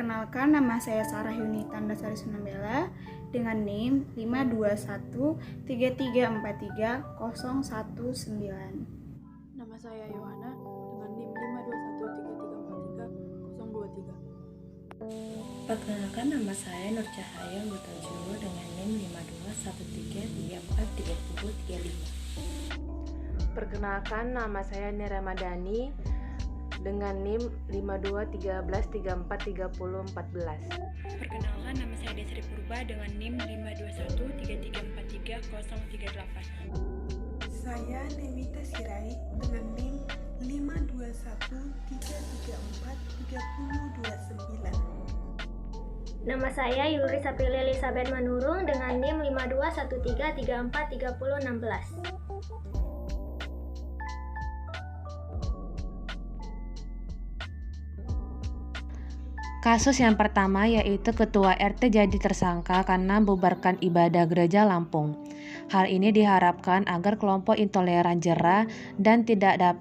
Perkenalkan, nama saya Sarah Yunita Dasari Sunambela dengan NIM 52133433019. Nama saya Yohana dengan NIM 521333023. Perkenalkan, nama saya Nur Cahaya Anggota Juru dengan NIM 52133403035. Perkenalkan, nama saya Nira Madani dengan NIM 5213343014. Perkenalkan, nama saya Desri Purba dengan NIM 52133434038. Saya Nemita Sirait dengan NIM 52133433029. Nama saya Yulri Sapili Elizabeth Manurung dengan NIM 52133343016. Kasus yang pertama yaitu Ketua RT jadi tersangka karena membubarkan ibadah gereja Lampung. Hal ini diharapkan agar kelompok intoleran jera dan tidak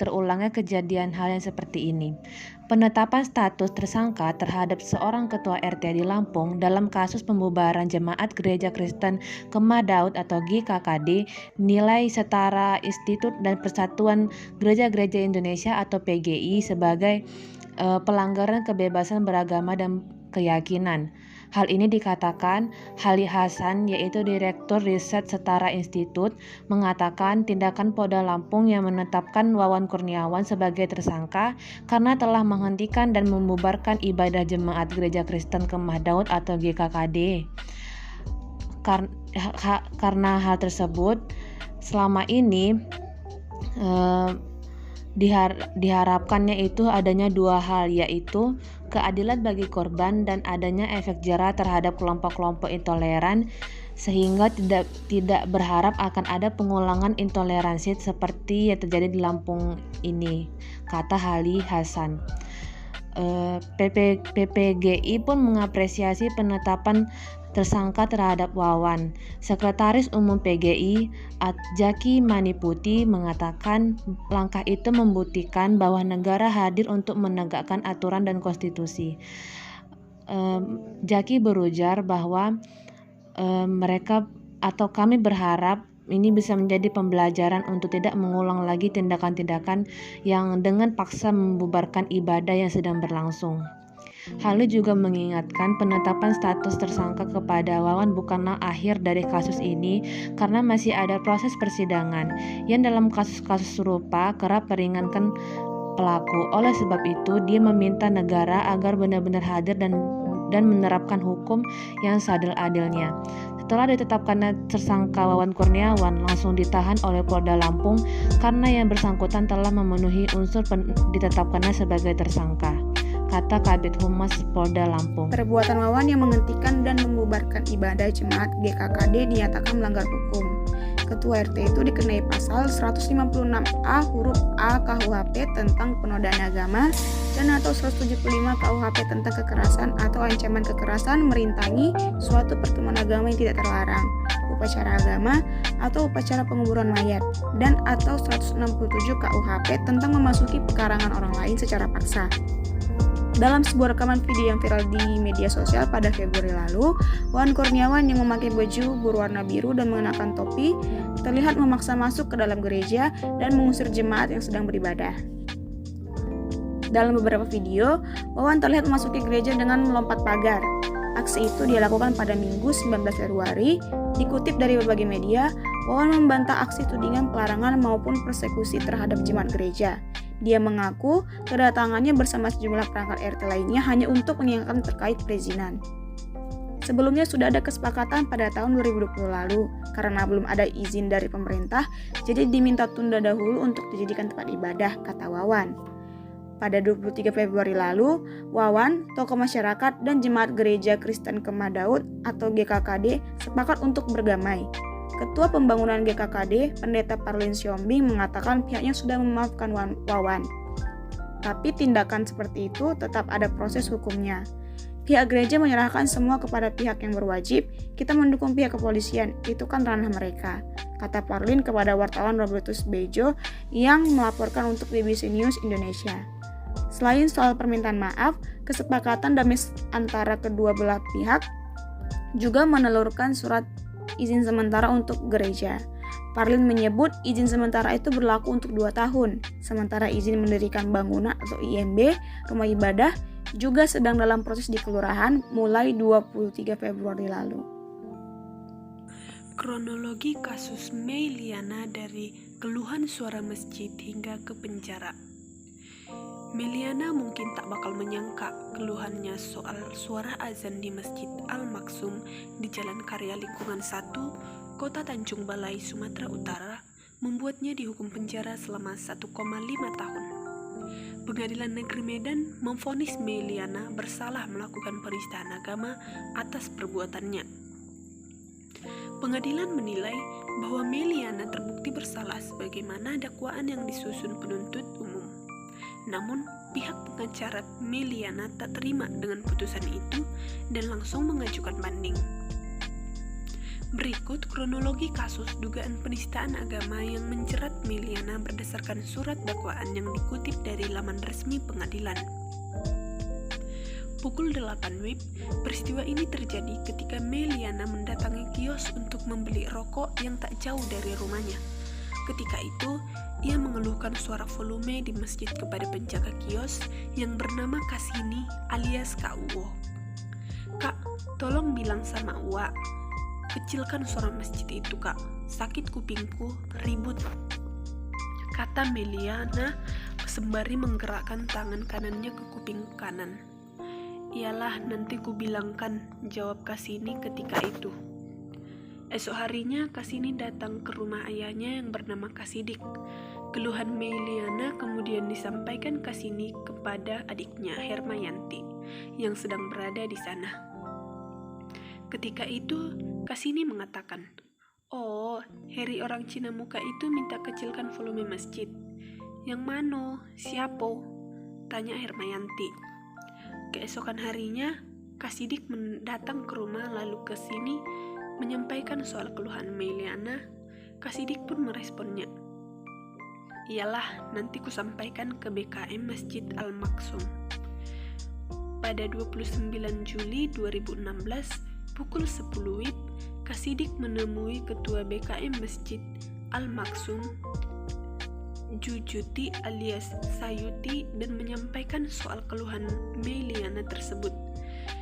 terulangnya kejadian hal yang seperti ini. Penetapan status tersangka terhadap seorang ketua RT di Lampung dalam kasus pembubaran Jemaat Gereja Kristen Kemah Daud atau GKKD nilai setara Institut dan Persatuan Gereja-Gereja Indonesia atau PGI sebagai pelanggaran kebebasan beragama dan keyakinan. Hal ini dikatakan Hali Hasan, yaitu Direktur Riset Setara Institut, mengatakan tindakan Polda Lampung yang menetapkan Wawan Kurniawan sebagai tersangka karena telah menghentikan dan membubarkan ibadah Jemaat Gereja Kristen Kemah Daud atau GKKD. Karena hal tersebut, selama ini diharapkannya itu adanya dua hal, yaitu keadilan bagi korban dan adanya efek jera terhadap kelompok-kelompok intoleran, sehingga tidak berharap akan ada pengulangan intoleransi seperti yang terjadi di Lampung ini, kata Hali Hasan. PPGI pun mengapresiasi penetapan tersangka terhadap Wawan. Sekretaris Umum PGI Jaki Maniputi mengatakan langkah itu membuktikan bahwa negara hadir untuk menegakkan aturan dan konstitusi. Jaki berujar bahwa kami berharap ini bisa menjadi pembelajaran untuk tidak mengulang lagi tindakan-tindakan yang dengan paksa membubarkan ibadah yang sedang berlangsung. Hal ini juga mengingatkan penetapan status tersangka kepada Wawan bukanlah akhir dari kasus ini karena masih ada proses persidangan yang dalam kasus-kasus serupa kerap meringankan pelaku. Oleh sebab itu, dia meminta negara agar benar-benar hadir dan menerapkan hukum yang seadil-adilnya. Setelah ditetapkannya tersangka Wawan Kurniawan langsung ditahan oleh Polda Lampung karena yang bersangkutan telah memenuhi unsur ditetapkannya sebagai tersangka, kata Kabid Humas Polda Lampung. Perbuatan Wawan yang menghentikan dan membubarkan ibadah Jemaat GKKD dinyatakan melanggar hukum. Ketua RT itu dikenai pasal 156A huruf A KUHP tentang penodaan agama dan atau 175 KUHP tentang kekerasan atau ancaman kekerasan merintangi suatu pertemuan agama yang tidak terlarang, upacara agama atau upacara penguburan mayat, dan atau 167 KUHP tentang memasuki pekarangan orang lain secara paksa. Dalam sebuah rekaman video yang viral di media sosial pada Februari lalu, Wawan Kurniawan yang memakai baju berwarna biru dan mengenakan topi terlihat memaksa masuk ke dalam gereja dan mengusir jemaat yang sedang beribadah. Dalam beberapa video, Wawan terlihat memasuki gereja dengan melompat pagar. Aksi itu dia lakukan pada Minggu 19 Februari. Dikutip dari berbagai media, Wawan membantah aksi tudingan pelarangan maupun persekusi terhadap jemaat gereja. Dia mengaku kedatangannya bersama sejumlah perangkat RT lainnya hanya untuk mengingatkan terkait perizinan. Sebelumnya sudah ada kesepakatan pada tahun 2020 lalu, karena belum ada izin dari pemerintah, jadi diminta tunda dahulu untuk dijadikan tempat ibadah, kata Wawan. Pada 23 Februari lalu, Wawan, tokoh masyarakat, dan Jemaat Gereja Kristen Kemah Daud atau GKKD sepakat untuk berdamai. Ketua Pembangunan GKKD, Pendeta Parlin Siombing, mengatakan pihaknya sudah memaafkan Wawan. Tapi tindakan seperti itu tetap ada proses hukumnya. Pihak gereja menyerahkan semua kepada pihak yang berwajib, kita mendukung pihak kepolisian, itu kan ranah mereka, kata Parlin kepada wartawan Robertus Bejo yang melaporkan untuk BBC News Indonesia. Selain soal permintaan maaf, kesepakatan damai antara kedua belah pihak juga menelurkan surat izin sementara untuk gereja. Parlin menyebut izin sementara itu berlaku untuk 2 tahun, sementara izin mendirikan bangunan atau IMB, rumah ibadah, juga sedang dalam proses di kelurahan mulai 23 Februari lalu. Kronologi kasus Mei Liana dari keluhan suara masjid hingga ke penjara. Meliana mungkin tak bakal menyangka keluhannya soal suara azan di Masjid Al-Maksum di Jalan Karya Lingkungan 1, Kota Tanjung Balai, Sumatera Utara, membuatnya dihukum penjara selama 1,5 tahun. Pengadilan Negeri Medan memvonis Meliana bersalah melakukan penistaan agama atas perbuatannya. Pengadilan menilai bahwa Meliana terbukti bersalah sebagaimana dakwaan yang disusun penuntut umum. Namun, pihak pengacara Meliana tak terima dengan putusan itu dan langsung mengajukan banding. Berikut kronologi kasus dugaan penistaan agama yang menjerat Meliana berdasarkan surat dakwaan yang dikutip dari laman resmi pengadilan. Pukul 8 WIB, peristiwa ini terjadi ketika Meliana mendatangi kios untuk membeli rokok yang tak jauh dari rumahnya. Ketika itu, ia mengeluhkan suara volume di masjid kepada penjaga kios yang bernama Kasini alias Kak Uwo. "Kak, tolong bilang sama Uwa, kecilkan suara masjid itu, Kak. Sakit kupingku, ribut," kata Meliana sembari menggerakkan tangan kanannya ke kuping kanan. "Iyalah, nanti ku bilangkan," jawab Kasini ketika itu. Esok harinya Kasini datang ke rumah ayahnya yang bernama Kasidik. Keluhan Meliana kemudian disampaikan Kasini kepada adiknya Hermayanti yang sedang berada di sana. Ketika itu Kasini mengatakan, "Oh, Heri orang Cina muka itu minta kecilkan volume masjid." "Yang mano? Siapo?" tanya Hermayanti. Keesokan harinya Kasidik datang ke rumah lalu Kasini menyampaikan soal keluhan Meliana. Kasidik pun meresponnya, "Iyalah, nanti ku sampaikan ke BKM Masjid Al-Maksum." Pada 29 Juli 2016, pukul 10 WIB, Kasidik menemui Ketua BKM Masjid Al-Maksum, Jujuti alias Sayuti, dan menyampaikan soal keluhan Meliana tersebut.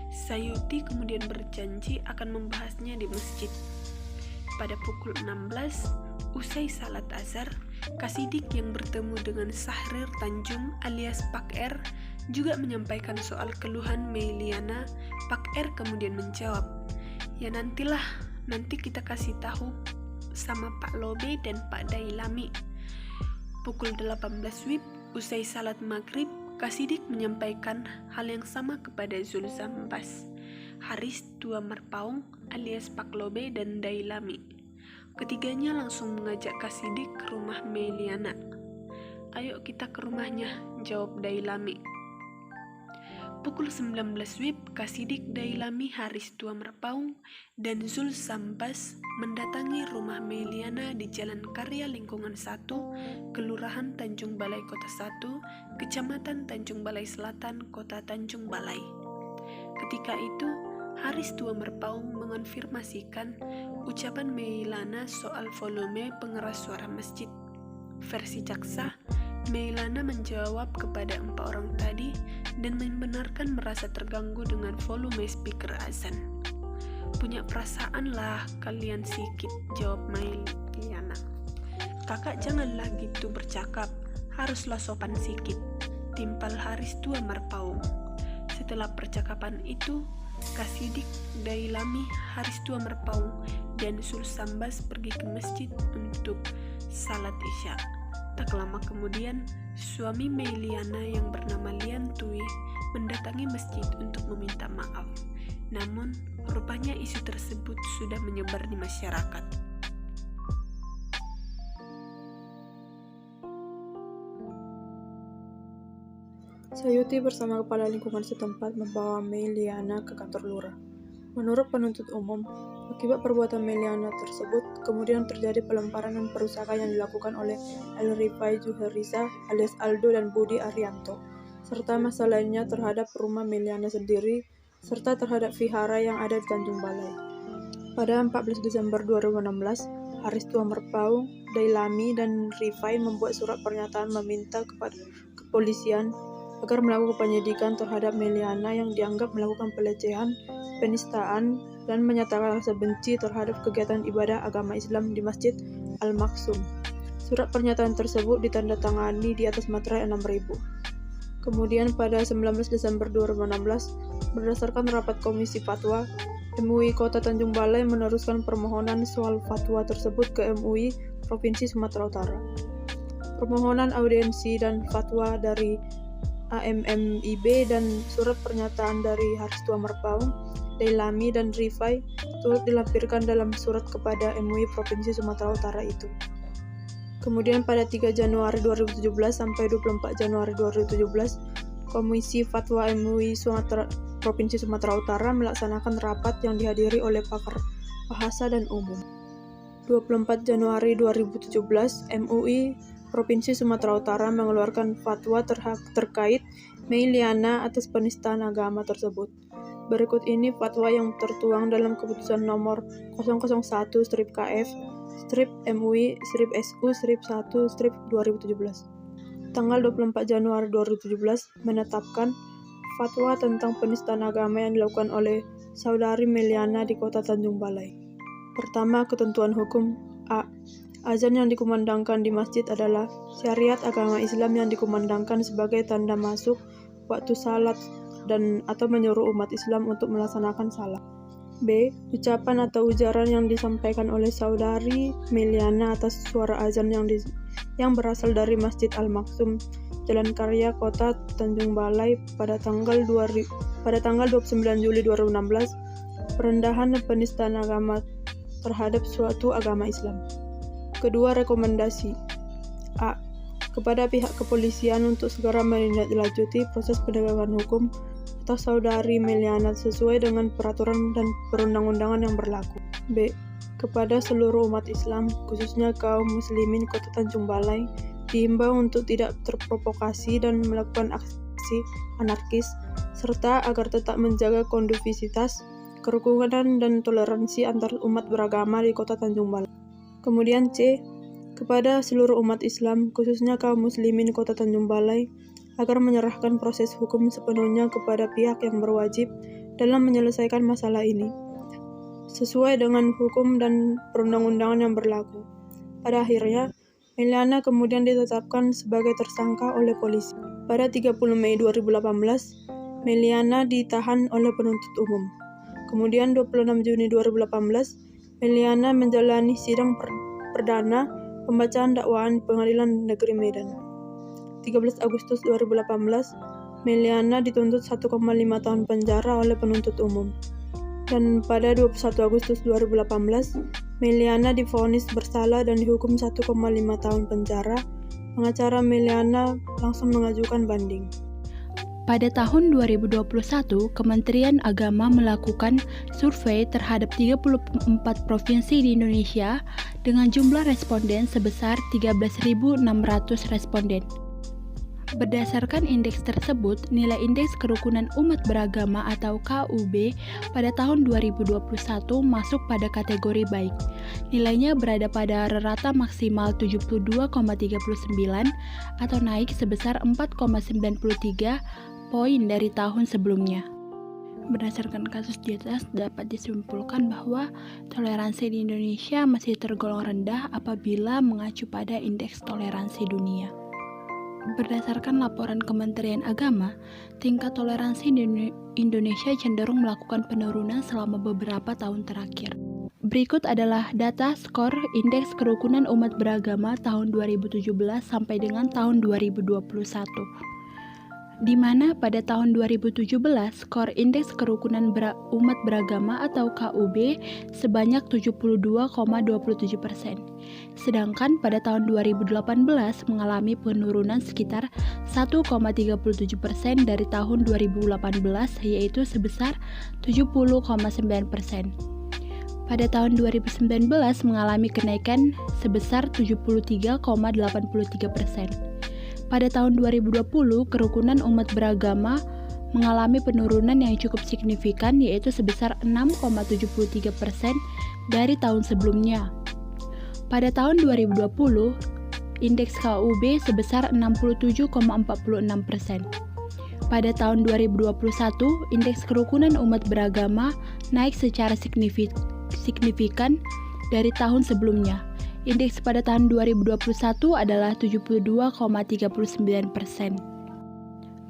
Sayuti kemudian berjanji akan membahasnya di masjid. Pada pukul 16, usai salat azhar, Kasidik yang bertemu dengan Sahrir Tanjung alias Pak R juga menyampaikan soal keluhan Meliana. Pak R kemudian menjawab, "Ya nantilah, nanti kita kasih tahu sama Pak Lobe dan Pak Dailami." Pukul 18 WIB, usai salat maghrib, Kasidik menyampaikan hal yang sama kepada Zul Zambas, Haris Tua Marpaung alias Pak Lobe dan Dailami. Ketiganya langsung mengajak Kasidik ke rumah Meliana. "Ayo kita ke rumahnya," jawab Dailami. Pukul 19 WIB, Kasidik, Dailami, Haris Tua Marpaung, dan Zul Zambas mendatangi rumah Meliana di Jalan Karya Lingkungan 1, Kelurahan Tanjung Balai Kota 1, Kecamatan Tanjung Balai Selatan, Kota Tanjung Balai. Ketika itu, Haris Tua Marpaung mengonfirmasikan ucapan Meliana soal volume pengeras suara masjid. Versi jaksa, Meliana menjawab kepada 4 orang tadi dan membenarkan merasa terganggu dengan volume speaker azan. "Punya perasaan lah kalian sikit," jawab Meliana. "Kakak janganlah gitu bercakap, haruslah sopan sikit," timpal Haris Tua Marpaung. Setelah percakapan itu, Kasidik, Dailami, Haris Tua Marpaung, dan Zul Zambas pergi ke masjid untuk salat isya. Tak lama kemudian, suami Meliana yang bernama Lian Tui mendatangi masjid untuk meminta maaf. Namun, rupanya isu tersebut sudah menyebar di masyarakat. Sayuti bersama kepala lingkungan setempat membawa Meliana ke kantor lurah. Menurut penuntut umum, akibat perbuatan Meliana tersebut, kemudian terjadi pelemparan dan perusakan yang dilakukan oleh El Rifai Juheriza alias Aldo dan Budi Arianto. serta masa lainnya terhadap rumah Meliana sendiri, serta terhadap vihara yang ada di Tanjung Balai. Pada 14 Desember 2016, Haritua Merpaung, Dailami, dan Rifai membuat surat pernyataan meminta kepada kepolisian agar melakukan penyidikan terhadap Meliana yang dianggap melakukan pelecehan, penistaan, dan menyatakan rasa benci terhadap kegiatan ibadah agama Islam di Masjid Al-Maksum. Surat pernyataan tersebut ditandatangani di atas materai 6.000. Kemudian pada 19 Desember 2016, berdasarkan rapat Komisi Fatwa, MUI Kota Tanjung Balai meneruskan permohonan soal fatwa tersebut ke MUI Provinsi Sumatera Utara. Permohonan audiensi dan fatwa dari AMMIB dan surat pernyataan dari Haritua Merpaung, Dailami, dan Rifai turut dilampirkan dalam surat kepada MUI Provinsi Sumatera Utara itu. Kemudian pada 3 Januari 2017 sampai 24 Januari 2017, Komisi Fatwa MUI Provinsi Sumatera Utara melaksanakan rapat yang dihadiri oleh pakar bahasa dan umum. 24 Januari 2017, MUI Provinsi Sumatera Utara mengeluarkan fatwa terkait Meliana atas penistaan agama tersebut. Berikut ini fatwa yang tertuang dalam keputusan nomor 001-KF-MUI-SU-1-2017. Tanggal 24 Januari 2017 menetapkan fatwa tentang penistaan agama yang dilakukan oleh Saudari Meliana di Kota Tanjung Balai. Pertama, ketentuan hukum. A. Azan yang dikumandangkan di masjid adalah syariat agama Islam yang dikumandangkan sebagai tanda masuk waktu salat dan atau menyuruh umat Islam untuk melaksanakan salat. B. Ucapan atau ujaran yang disampaikan oleh Saudari Meliana atas suara azan yang berasal dari Masjid Al-Maksum, Jalan Karya, Kota Tanjung Balai pada tanggal 29 Juli 2016, perendahan dan penistaan agama terhadap suatu agama Islam. Kedua, rekomendasi. A. Kepada pihak kepolisian untuk segera menindaklanjuti proses penegakan hukum atas Saudari Meliana sesuai dengan peraturan dan perundang-undangan yang berlaku. B. Kepada seluruh umat Islam, khususnya kaum muslimin Kota Tanjung Balai, diimbau untuk tidak terprovokasi dan melakukan aksi anarkis, serta agar tetap menjaga kondusivitas, kerukunan dan toleransi antar umat beragama di Kota Tanjung Balai. Kemudian C. Kepada seluruh umat Islam, khususnya kaum muslimin Kota Tanjung Balai, agar menyerahkan proses hukum sepenuhnya kepada pihak yang berwajib dalam menyelesaikan masalah ini, sesuai dengan hukum dan perundang-undangan yang berlaku. Pada akhirnya, Meliana kemudian ditetapkan sebagai tersangka oleh polisi. Pada 30 Mei 2018, Meliana ditahan oleh penuntut umum. Kemudian 26 Juni 2018, Meliana menjalani sidang perdana pembacaan dakwaan Pengadilan Negeri Medan. 13 Agustus 2018, Meliana dituntut 1,5 tahun penjara oleh penuntut umum. Dan pada 21 Agustus 2018, Meliana divonis bersalah dan dihukum 1,5 tahun penjara. Pengacara Meliana langsung mengajukan banding. Pada tahun 2021, Kementerian Agama melakukan survei terhadap 34 provinsi di Indonesia dengan jumlah responden sebesar 13.600 responden. Berdasarkan indeks tersebut, nilai Indeks Kerukunan Umat Beragama atau KUB pada tahun 2021 masuk pada kategori baik. Nilainya berada pada rata maksimal 72,39 atau naik sebesar 4,93 poin dari tahun sebelumnya. Berdasarkan kasus di atas, dapat disimpulkan bahwa toleransi di Indonesia masih tergolong rendah apabila mengacu pada Indeks Toleransi Dunia. Berdasarkan laporan Kementerian Agama, tingkat toleransi di Indonesia cenderung melakukan penurunan selama beberapa tahun terakhir. Berikut adalah data skor Indeks Kerukunan Umat Beragama tahun 2017 sampai dengan tahun 2021. Di mana pada tahun 2017 skor Indeks Kerukunan Umat Beragama atau KUB sebanyak 72,27%. Sedangkan pada tahun 2018 mengalami penurunan sekitar 1,37% dari tahun 2018 yaitu sebesar 70,9%. Pada tahun 2019 mengalami kenaikan sebesar 73,83%. Pada tahun 2020, kerukunan umat beragama mengalami penurunan yang cukup signifikan, yaitu sebesar 6,73% dari tahun sebelumnya. Pada tahun 2020, indeks KUB sebesar 67,46%. Pada tahun 2021, indeks kerukunan umat beragama naik secara signifikan dari tahun sebelumnya. Indeks pada tahun 2021 adalah 72,39%.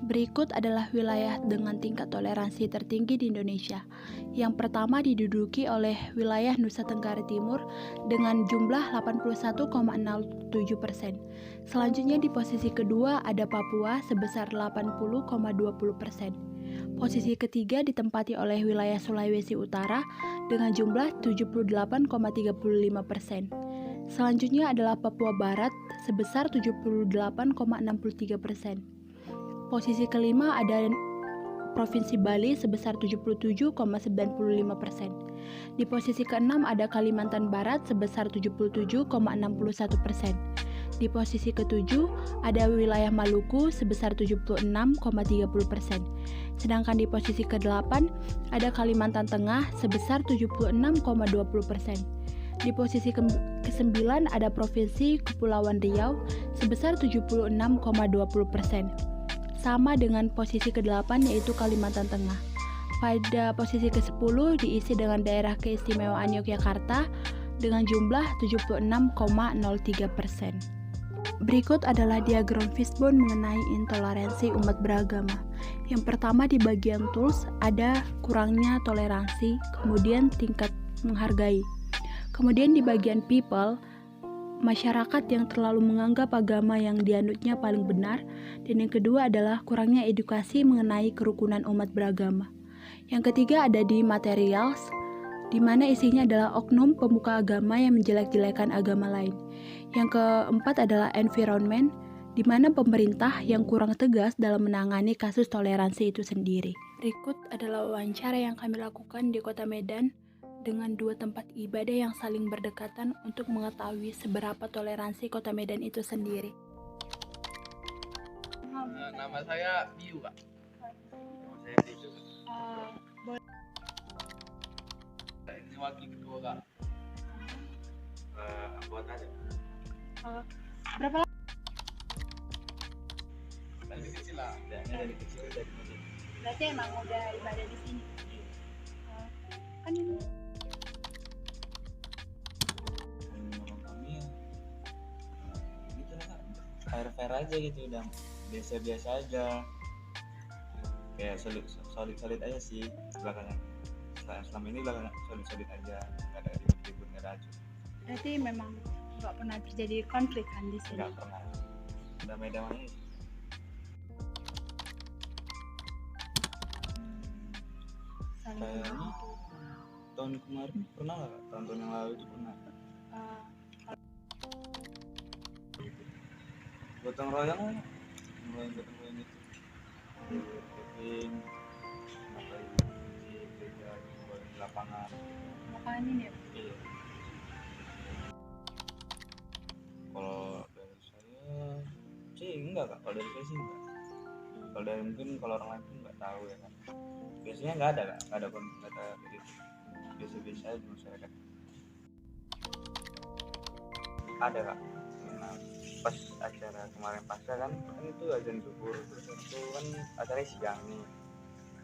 Berikut adalah wilayah dengan tingkat toleransi tertinggi di Indonesia. Yang pertama diduduki oleh wilayah Nusa Tenggara Timur dengan jumlah 81,07%. Selanjutnya di posisi kedua ada Papua sebesar 80,20%. Posisi ketiga ditempati oleh wilayah Sulawesi Utara dengan jumlah 78,35%. Selanjutnya adalah Papua Barat sebesar 78,63%. Posisi kelima ada Provinsi Bali sebesar 77,95%. Di posisi keenam ada Kalimantan Barat sebesar 77,61%. Di posisi ketujuh ada wilayah Maluku sebesar 76,30%. Sedangkan di posisi kedelapan ada Kalimantan Tengah sebesar 76,20%. Di posisi ke-9 ada Provinsi Kepulauan Riau sebesar 76,20%. Sama dengan posisi ke-8 yaitu Kalimantan Tengah. Pada posisi ke-10 diisi dengan daerah keistimewaan Yogyakarta dengan jumlah 76,03%. Berikut adalah diagram fishbone mengenai intoleransi umat beragama. Yang pertama di bagian tools ada kurangnya toleransi, kemudian tingkat menghargai. Kemudian di bagian people, masyarakat yang terlalu menganggap agama yang dianutnya paling benar, dan yang kedua adalah kurangnya edukasi mengenai kerukunan umat beragama. Yang ketiga ada di materials, di mana isinya adalah oknum pemuka agama yang menjelek-jelekan agama lain. Yang keempat adalah environment, di mana pemerintah yang kurang tegas dalam menangani kasus toleransi itu sendiri. Berikut adalah wawancara yang kami lakukan di Kota Medan dengan dua tempat ibadah yang saling berdekatan untuk mengetahui seberapa toleransi Kota Medan itu sendiri. Nama saya Biu, Kak. Nama saya Biu. Ini wakil ketua, Kak. Anggota aja. Berapa lama? Dari kecil lah, dari kecil dari masjid. Berarti emang udah ibadah di sini? Kan ini fair aja gitu, udah biasa aja, kayak solid aja sih belakangan. Selama ini belakangan solid aja, nggak ada ribut nggak ada acuh. berarti memang nggak pernah terjadi konflik kan di sini? Nggak pernah, damai-damai. Kayaknya tahun kemarin pernah nggak, tahun yang lalu itu pernah. Gotong royong itu camping, ngapain di gereja, di lapangan ini ya? iya. Kalau dari saya sih enggak, Kak. Kalau dari saya sih enggak. Kalau dari mungkin kalau orang lain pun nggak tahu ya kan, biasanya nggak ada, Kak. Nggak ada gitu, biasa aja masyarakat. Ada, Kak. Pas acara kemarin pasca kan itu azan zuhur, terus itu kan acaranya siang nih,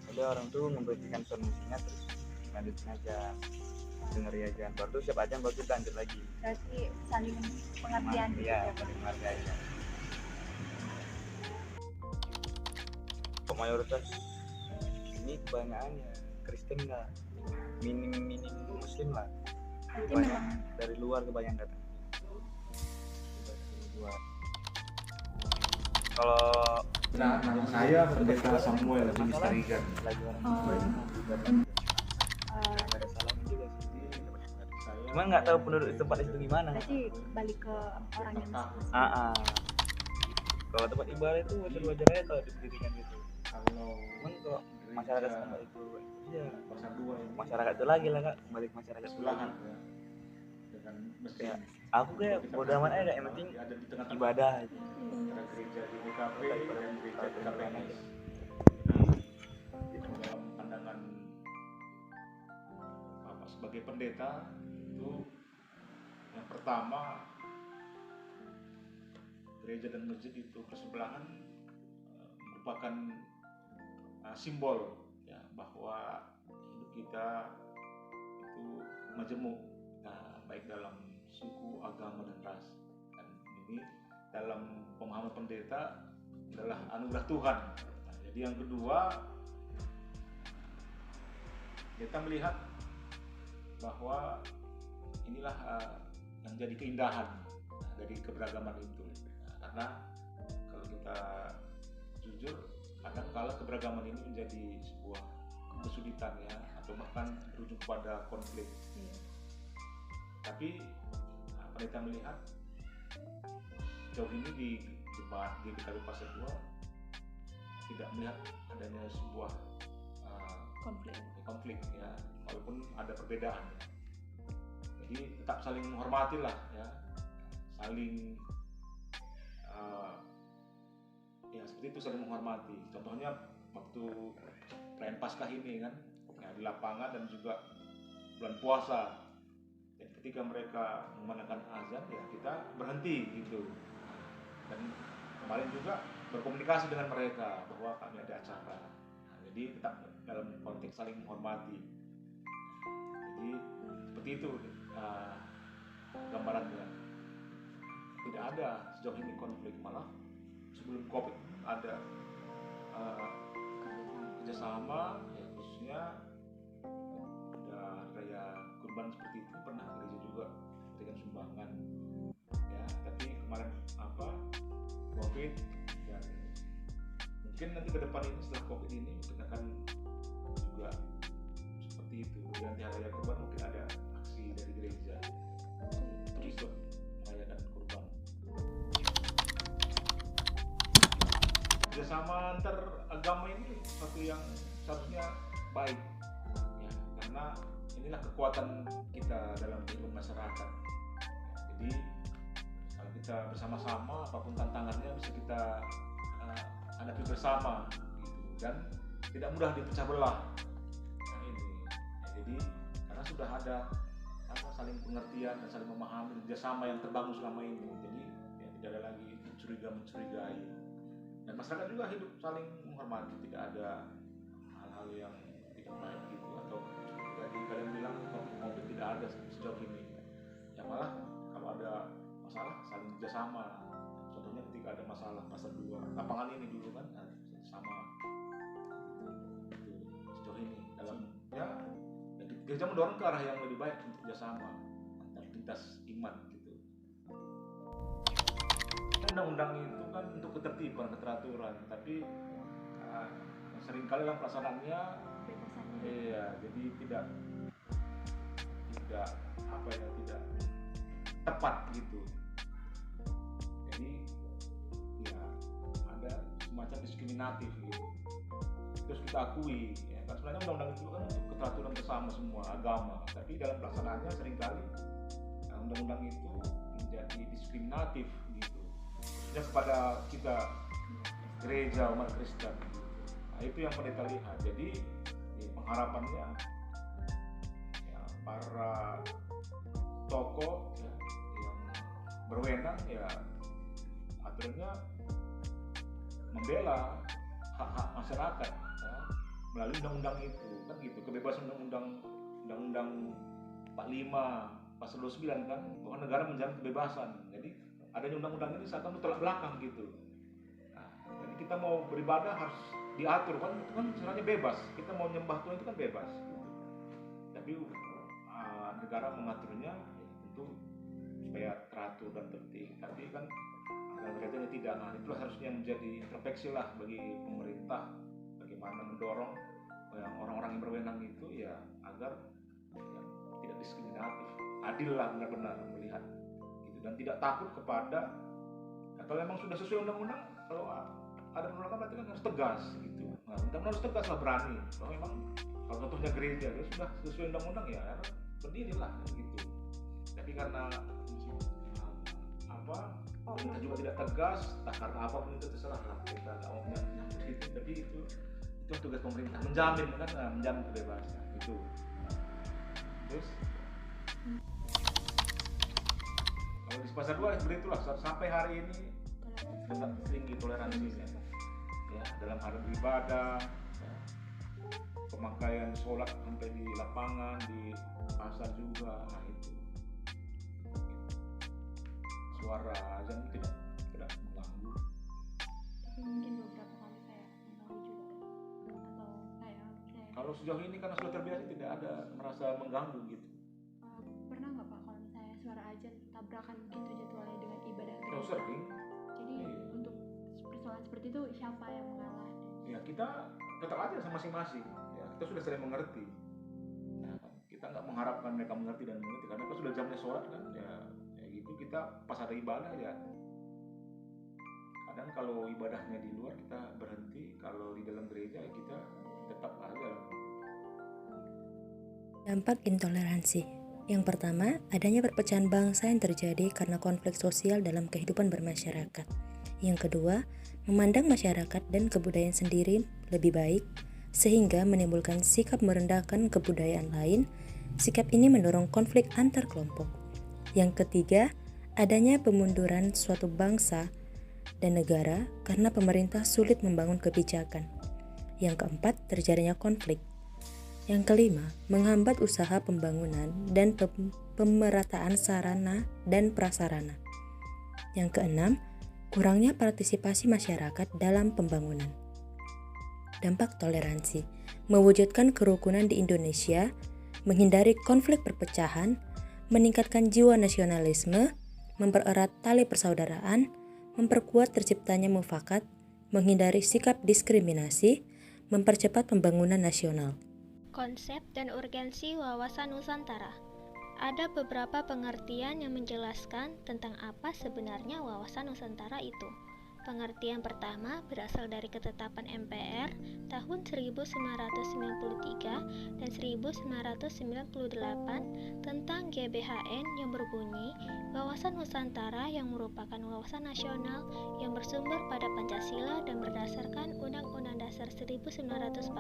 jadi orang tuh memberhentikan sound musiknya terus lanjutin aja, dengerin aja, baru tuh siap aja, baru kita lanjut lagi. Berarti saling pengertian gitu ya, saling menghargai aja. Kok mayoritas ini kebanyakan ya Kristen lah, minim Muslim lah, banyak dari luar kebanyakan datang. Kalau nama saya Pendeta Samuel di Misteri. Cuman nggak tahu penduduk tempat itu gimana. Berarti balik ke orangnya masing-masing. Kalau tempat ibadah itu wajar aja kalau diberikan gitu. Cuman kalau masyarakat tempat itu, ya masyarakat itu lagi lah, Kak, balik masyarakat itu lagi. dengan masjid. Ya, aku kayak bodo amat aja, yang penting ada di tengah ibadah aja. antara gereja di DKP dan gereja di KPNS. Jadi dalam pandangan Bapak sebagai pendeta itu yang pertama, gereja dan masjid itu bersebelahan merupakan simbol ya bahwa hidup kita itu majemuk, baik dalam suku, agama, dan ras. Dan ini dalam pemahaman pendeta adalah anugerah Tuhan. Nah, jadi yang kedua, kita melihat bahwa inilah yang jadi keindahan dari keberagaman itu. Karena kalau kita jujur, kadang-kala keberagaman ini menjadi sebuah kesulitan ya, atau bahkan berujung kepada konflik. Tapi pendeta melihat jauh ini di GKP Pasar 2 tidak melihat adanya sebuah konflik ya, walaupun ada perbedaan. Jadi tetap saling menghormati lah ya, saling ya seperti itu, saling menghormati. Contohnya waktu perayaan Paskah ini kan ya, di lapangan dan juga bulan puasa, dan ketika mereka memandangkan azan ya kita berhenti gitu, dan kemarin juga berkomunikasi dengan mereka bahwa kami ada acara. Nah, jadi tetap dalam konteks saling menghormati. Jadi seperti itu gambarannya. Tidak ada sejauh ini konflik, malah sebelum COVID ada kerjasama ya, khususnya ada raya kurban seperti itu, pernah gereja juga dengan sumbangan ya. Tapi kemarin COVID, dan mungkin nanti ke depan ini setelah COVID ini mungkin akan juga seperti itu. Di hari raya kurban mungkin ada aksi dari gereja untuk ikut merayakan kurban. Kerjasama antar agama ini sesuatu yang seharusnya baik ya, karena inilah kekuatan kita dalam kehidupan masyarakat. Jadi kalau kita bersama-sama, apapun tantangannya bisa kita hadapi bersama gitu, dan tidak mudah dipecah belah. Nah ini ya, jadi karena sudah ada saling pengertian dan saling memahami, kerjasama yang terbangun selama ini, jadi ya, tidak ada lagi mencurigai, dan masyarakat juga hidup saling menghormati, tidak ada hal-hal yang tidak baik gitu, atau tadi kalian bilang konflik tidak ada sejauh ini ya, malah kalau ada masalah saling kerjasama. Contohnya ketika ada masalah Pasar 2 lapangan ini dulu kan sama sejauh ini dalam ya, gereja mendorong ke arah yang lebih baik untuk kerjasama antar lintas iman gitu. Undang-undang itu kan untuk ketertiban, keteraturan, tapi seringkali dalam pelaksanaannya iya, jadi tidak tidak tepat gitu. Jadi ya ada semacam diskriminatif gitu. Terus kita akui ya, kan sebenarnya undang-undang itu kan untuk keteraturan bersama semua agama, tapi dalam pelaksanaannya seringkali undang-undang itu menjadi diskriminatif gitu ya, kepada kita gereja umat Kristen gitu. Nah, itu yang pendeta lihat. Jadi ya, pengharapannya ya, para tokoh ya, yang berwenang ya aturannya membela hak-hak masyarakat ya, melalui undang-undang itu kan gitu. Kebebasan undang-undang 45 pasal 29 kan bahwa negara menjamin kebebasan. Jadi adanya undang-undang ini seakan tolak belakang gitu. Nah, jadi kita mau beribadah harus diatur kan, itu kan sebenarnya bebas. Kita mau nyembah Tuhan itu kan bebas gitu. Tapi negara mengaturnya ya, tentu supaya teratur dan tertib. Tapi kan dalam kaitannya tidak. Nah, itulah harusnya menjadi introspeksi lah bagi pemerintah, bagaimana mendorong orang-orang yang berwenang itu ya agar ya, tidak diskriminatif, adil lah benar-benar melihat gitu, dan tidak takut kepada kalau memang sudah sesuai undang-undang, kalau ada penolakan berarti kan harus tegas gitu. Nah, undang-undang harus tegas lah, berani. Kalau memang kalau contohnya gereja ya sudah sesuai undang-undang ya berdirilah gitu. Tapi karena pemerintah juga tidak tegas, karena apapun itu terserah lah, kita nggak mau menyangkut itu. Tapi itu tugas pemerintah, menjamin kebebasan itu. Terus kalau di pasar 2 seperti itulah, sampai hari ini tetap tinggi toleransinya ya, dalam hal ibadah ya, pemakaian sholat sampai di lapangan, di pasar juga. Nah, itu suara azan tidak mengganggu. Mungkin beberapa kali kayak mengganggu juga, atau kayak kalau sejauh ini karena sudah terbiasa tidak ada merasa mengganggu gitu. Pernah nggak Pak kalau misalnya suara azan tabrakan gitu jadwalnya dengan ibadah Kalau sering. Jadi untuk persoalan seperti itu siapa yang mengalah? Ya kita tetap aja sama masing-masing. Ya, kita sudah sering mengerti. Nah, kan, kita nggak mengharapkan mereka mengerti dan mengerti karena kan sudah jamnya sholat kan. Ya gitu, kita pas ada ibadah ya. Kadang kalau ibadahnya di luar kita berhenti, kalau di dalam gereja ya kita tetap aja. Dampak intoleransi. Yang pertama, adanya perpecahan bangsa yang terjadi karena konflik sosial dalam kehidupan bermasyarakat. Yang kedua, memandang masyarakat dan kebudayaan sendiri lebih baik, sehingga menimbulkan sikap merendahkan kebudayaan lain. Sikap ini mendorong konflik antar kelompok. Yang ketiga, adanya pemunduran suatu bangsa dan negara karena pemerintah sulit membangun kebijakan. Yang keempat, terjadinya konflik. Yang kelima, menghambat usaha pembangunan dan pemerataan sarana dan prasarana. Yang keenam, kurangnya partisipasi masyarakat dalam pembangunan. Dampak toleransi, mewujudkan kerukunan di Indonesia, menghindari konflik perpecahan, meningkatkan jiwa nasionalisme, mempererat tali persaudaraan, memperkuat terciptanya mufakat, menghindari sikap diskriminasi, mempercepat pembangunan nasional. Konsep dan urgensi wawasan Nusantara. Ada beberapa pengertian yang menjelaskan tentang apa sebenarnya wawasan Nusantara itu. Pengertian pertama berasal dari ketetapan MPR tahun 1993 dan 1998 tentang GBHN yang berbunyi, wawasan Nusantara yang merupakan wawasan nasional yang bersumber pada Pancasila dan berdasarkan Undang-Undang Dasar 1945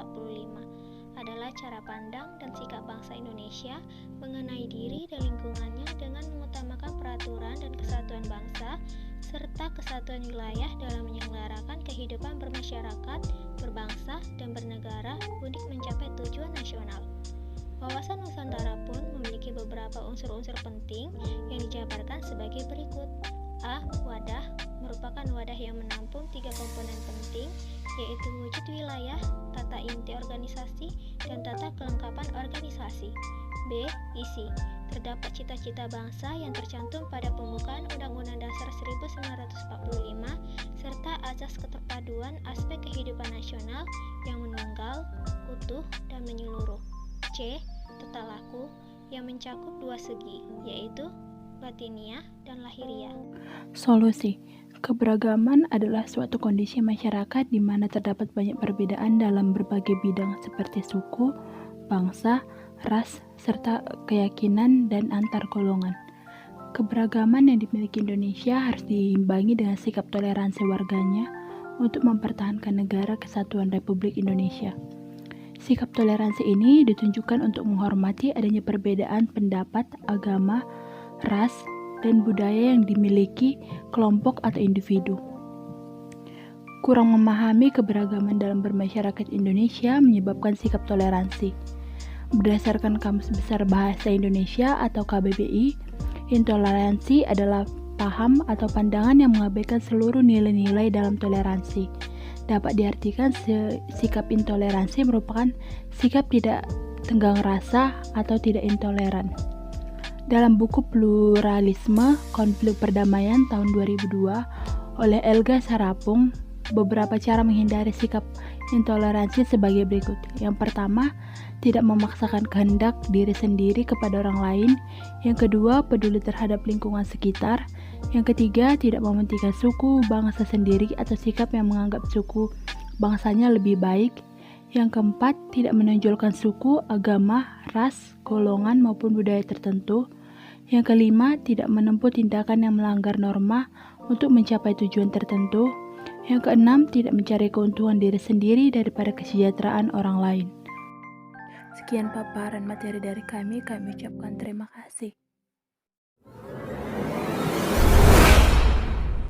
adalah cara pandang dan sikap bangsa Indonesia mengenai diri dan lingkungannya dengan mengutamakan peraturan dan kesatuan bangsa serta kesatuan wilayah dalam menyelenggarakan kehidupan bermasyarakat, berbangsa, dan bernegara untuk mencapai tujuan nasional. Wawasan Nusantara pun memiliki beberapa unsur-unsur penting yang dijabarkan sebagai berikut. A. Wadah merupakan wadah yang menampung 3 komponen penting, yaitu wujud wilayah, tata inti organisasi, dan tata kelengkapan organisasi. B. Isi. Terdapat cita-cita bangsa yang tercantum pada pembukaan Undang-Undang Dasar 1945 serta azas keterpaduan aspek kehidupan nasional yang menunggal, utuh, dan menyeluruh. C. Tata laku yang mencakup 2 segi, yaitu batiniah dan lahiriah. Solusi. Keberagaman adalah suatu kondisi masyarakat di mana terdapat banyak perbedaan dalam berbagai bidang seperti suku, bangsa, ras, serta keyakinan dan antar golongan. Keberagaman yang dimiliki Indonesia harus diimbangi dengan sikap toleransi warganya untuk mempertahankan negara kesatuan Republik Indonesia. Sikap toleransi ini ditunjukkan untuk menghormati adanya perbedaan pendapat, agama, ras, dan budaya yang dimiliki kelompok atau individu. Kurang memahami keberagaman dalam bermasyarakat Indonesia menyebabkan sikap toleransi. Berdasarkan Kamus Besar Bahasa Indonesia atau KBBI, intoleransi adalah paham atau pandangan yang mengabaikan seluruh nilai-nilai dalam toleransi. Dapat diartikan sikap intoleransi merupakan sikap tidak tenggang rasa atau tidak intoleran. Dalam buku Pluralisme, Konflik Perdamaian tahun 2002 oleh Elga Sarapung, beberapa cara menghindari sikap intoleransi sebagai berikut. Yang pertama, tidak memaksakan kehendak diri sendiri kepada orang lain. Yang kedua, peduli terhadap lingkungan sekitar. Yang ketiga, tidak mementingkan suku, bangsa sendiri atau sikap yang menganggap suku bangsanya lebih baik. Yang keempat, tidak menonjolkan suku, agama, ras, golongan maupun budaya tertentu. Yang kelima, tidak menempuh tindakan yang melanggar norma untuk mencapai tujuan tertentu. Yang keenam, tidak mencari keuntungan diri sendiri daripada kesejahteraan orang lain. Sekian paparan materi dari kami ucapkan terima kasih.